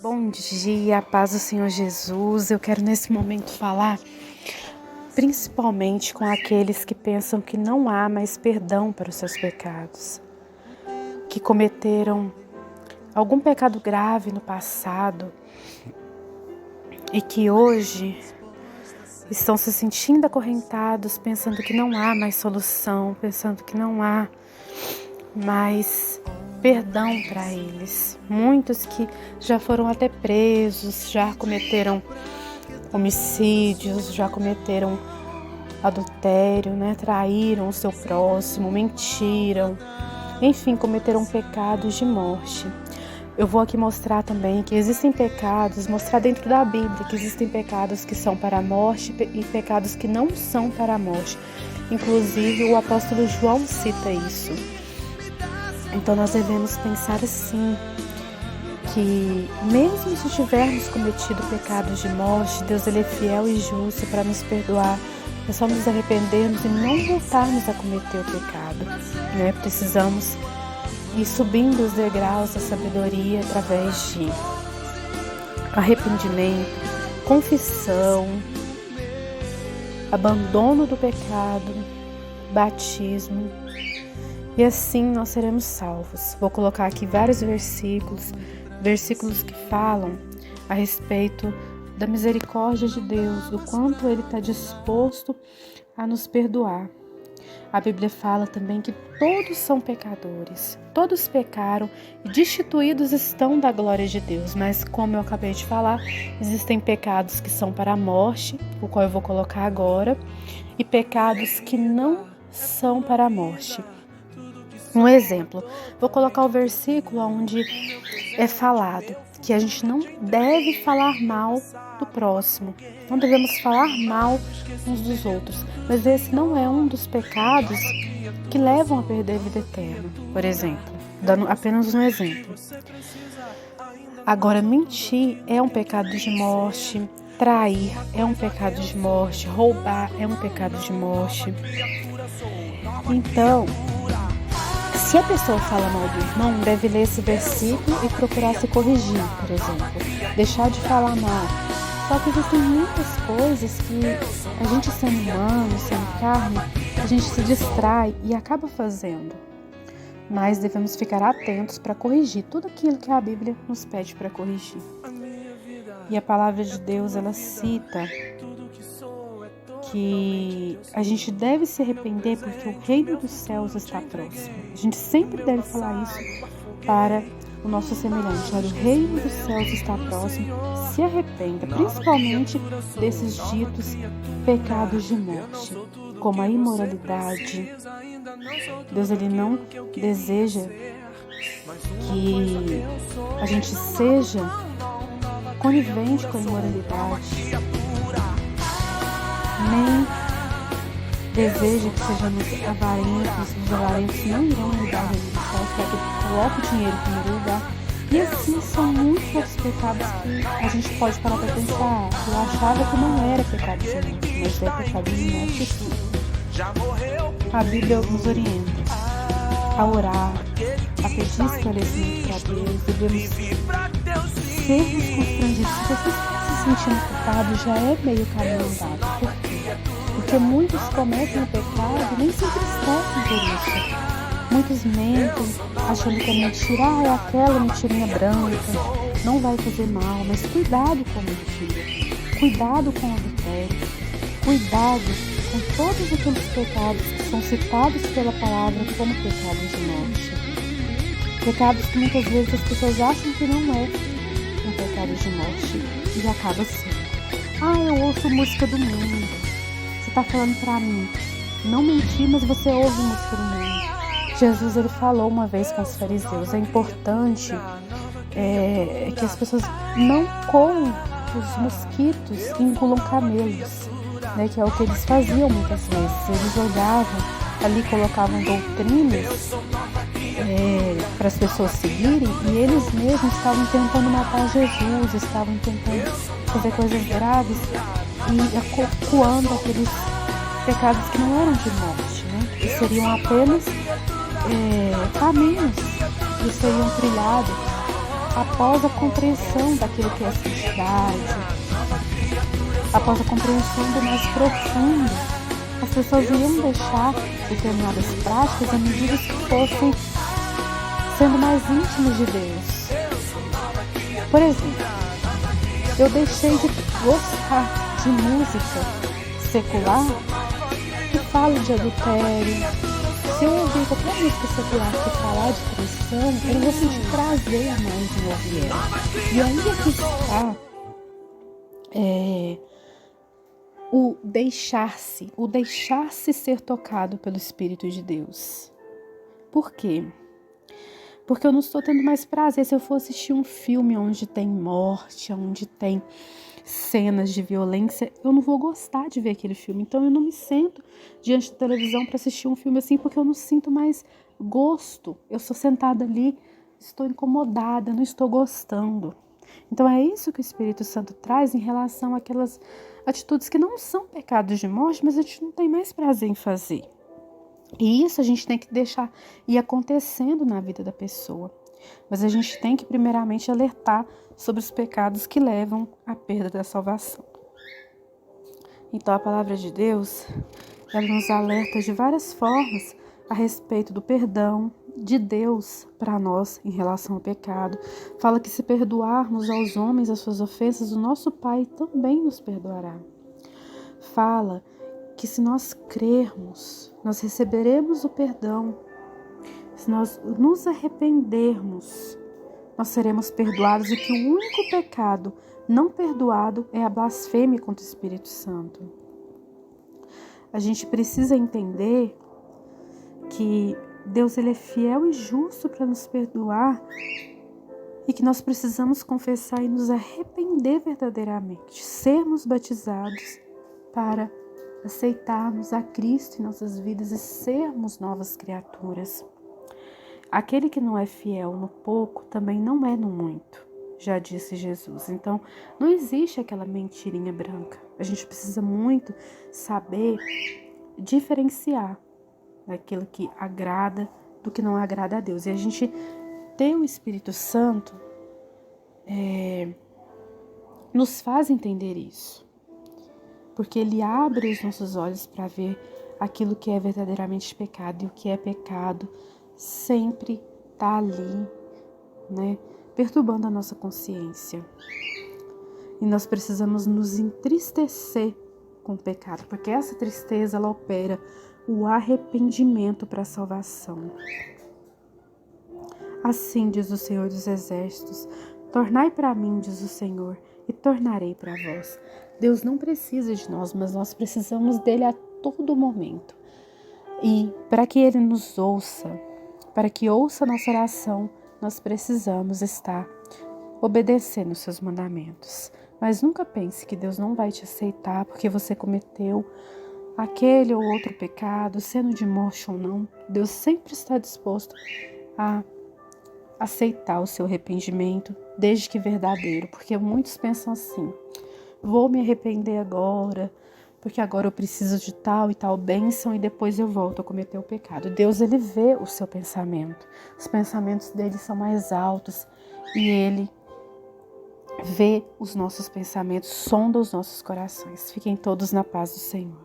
Bom dia, paz do Senhor Jesus. Eu quero nesse momento falar principalmente com aqueles que pensam que não há mais perdão para os seus pecados, que cometeram algum pecado grave no passado e que hoje estão se sentindo acorrentados, pensando que não há mais solução, pensando que não há mais perdão para eles. Muitos que já foram até presos, já cometeram homicídios, já cometeram adultério, traíram o seu próximo, mentiram, enfim, cometeram pecados de morte. Eu vou aqui mostrar também que existem pecados, mostrar dentro da Bíblia que existem pecados que são para a morte e pecados que não são para a morte. Inclusive o apóstolo João cita isso. Então nós devemos pensar assim, que mesmo se tivermos cometido pecados de morte, Deus ele é fiel e justo para nos perdoar. É só nos arrependermos e não voltarmos a cometer o pecado. Precisamos ir subindo os degraus da sabedoria através de arrependimento, confissão, abandono do pecado, batismo. E assim nós seremos salvos. Vou colocar aqui vários versículos que falam a respeito da misericórdia de Deus, do quanto Ele está disposto a nos perdoar. A Bíblia fala também que todos são pecadores, todos pecaram e destituídos estão da glória de Deus. Mas como eu acabei de falar, existem pecados que são para a morte, o qual eu vou colocar agora, e pecados que não são para a morte. Um exemplo, vou colocar o versículo onde é falado que a gente não deve falar mal do próximo, não devemos falar mal uns dos outros, mas esse não é um dos pecados que levam a perder a vida eterna, por exemplo, dando apenas um exemplo. Agora, mentir é um pecado de morte, trair é um pecado de morte, roubar é um pecado de morte. Então, se a pessoa fala mal do irmão, deve ler esse versículo e procurar se corrigir, por exemplo. Deixar de falar mal. Só que existem muitas coisas que a gente sendo humano, sendo carne, a gente se distrai e acaba fazendo. Mas devemos ficar atentos para corrigir tudo aquilo que a Bíblia nos pede para corrigir. E a palavra de Deus, ela cita que a gente deve se arrepender porque o reino dos céus está próximo. A gente sempre deve falar isso para o nosso semelhante. Olha, o reino dos céus está próximo. Se arrependa, principalmente desses ditos pecados de morte, como a imoralidade. Deus ele não deseja que a gente seja conivente com a imoralidade, nem deseja que sejamos avarentos. Os avarentos não irão mudar a reino dos céus, para que coloque o dinheiro em primeiro lugar. E assim são muitos outros pecados que a gente pode parar para pensar. Eu achava que não era pecado de morte, mas é pecado de morte sim. A Bíblia nos orienta a orar, a pedir esclarecimento para Deus. Devemos sermos constrangidos. Se você está se sentindo culpado, já é meio caminho andado. Por quê? Porque muitos cometem o pecado e nem sempre esquecem por isso. Muitos mentem, achando que a mentira é aquela mentirinha branca, não vai fazer mal, mas cuidado com a mentira, cuidado com o adultério, cuidado com todos aqueles pecados que são citados pela palavra como pecados de morte. Pecados que muitas vezes as pessoas acham que não é um pecado de morte e acaba sendo. Eu ouço música do mundo. Você está falando para mim, não mentir, mas você ouve música do mundo. Jesus ele falou uma vez com os fariseus, é importante que as pessoas não comam os mosquitos e engulam camelos, que é o que eles faziam muitas vezes. Eles olhavam ali, colocavam doutrinas para as pessoas seguirem e eles mesmos estavam tentando matar Jesus, estavam tentando fazer coisas graves e acorcoando aqueles pecados que não eram de morte, que seriam apenas caminhos que seriam trilhados após a compreensão daquilo que é santidade, após a compreensão do mais profundo, as pessoas iriam deixar determinadas práticas à medida que fossem sendo mais íntimos de Deus. Por exemplo, eu deixei de gostar de música secular que fala de adultério. Se eu ouvir qualquer música secular que falar de traição, eu não vou sentir prazer mais em ouvir ela. E aí é que está o deixar-se ser tocado pelo Espírito de Deus. Por quê? Porque eu não estou tendo mais prazer. Se eu for assistir um filme onde tem morte, onde tem cenas de violência, eu não vou gostar de ver aquele filme. Então eu não me sento diante da televisão para assistir um filme assim, porque eu não sinto mais gosto. Eu estou sentada ali, estou incomodada, não estou gostando. Então é isso que o Espírito Santo traz em relação àquelas atitudes que não são pecados de morte, mas a gente não tem mais prazer em fazer. E isso a gente tem que deixar ir acontecendo na vida da pessoa. Mas a gente tem que primeiramente alertar sobre os pecados que levam à perda da salvação. Então a palavra de Deus, ela nos alerta de várias formas a respeito do perdão de Deus para nós em relação ao pecado. Fala que se perdoarmos aos homens as suas ofensas, o nosso Pai também nos perdoará. Fala que se nós crermos, nós receberemos o perdão. Se nós nos arrependermos, nós seremos perdoados, e que o único pecado não perdoado é a blasfêmia contra o Espírito Santo. A gente precisa entender que Deus, ele é fiel e justo para nos perdoar, e que nós precisamos confessar e nos arrepender verdadeiramente, sermos batizados para aceitarmos a Cristo em nossas vidas e sermos novas criaturas. Aquele que não é fiel no pouco também não é no muito, já disse Jesus. Então, não existe aquela mentirinha branca. A gente precisa muito saber diferenciar daquilo que agrada do que não agrada a Deus. E a gente ter o Espírito Santo nos faz entender isso. Porque ele abre os nossos olhos para ver aquilo que é verdadeiramente pecado. E o que é pecado sempre está ali, né, perturbando a nossa consciência. E nós precisamos nos entristecer com o pecado, porque essa tristeza, ela opera o arrependimento para a salvação. Assim diz o Senhor dos Exércitos: tornai para mim, diz o Senhor, e tornarei para vós. Deus não precisa de nós, mas nós precisamos dele a todo momento. E para que ele nos ouça, para que ouça a nossa oração, nós precisamos estar obedecendo os seus mandamentos. Mas nunca pense que Deus não vai te aceitar porque você cometeu aquele ou outro pecado, sendo de morte ou não. Deus sempre está disposto a aceitar o seu arrependimento, desde que verdadeiro, porque muitos pensam assim: vou me arrepender agora, porque agora eu preciso de tal e tal bênção e depois eu volto a cometer o pecado. Deus, ele vê o seu pensamento. Os pensamentos dele são mais altos e ele vê os nossos pensamentos, sonda os nossos corações. Fiquem todos na paz do Senhor.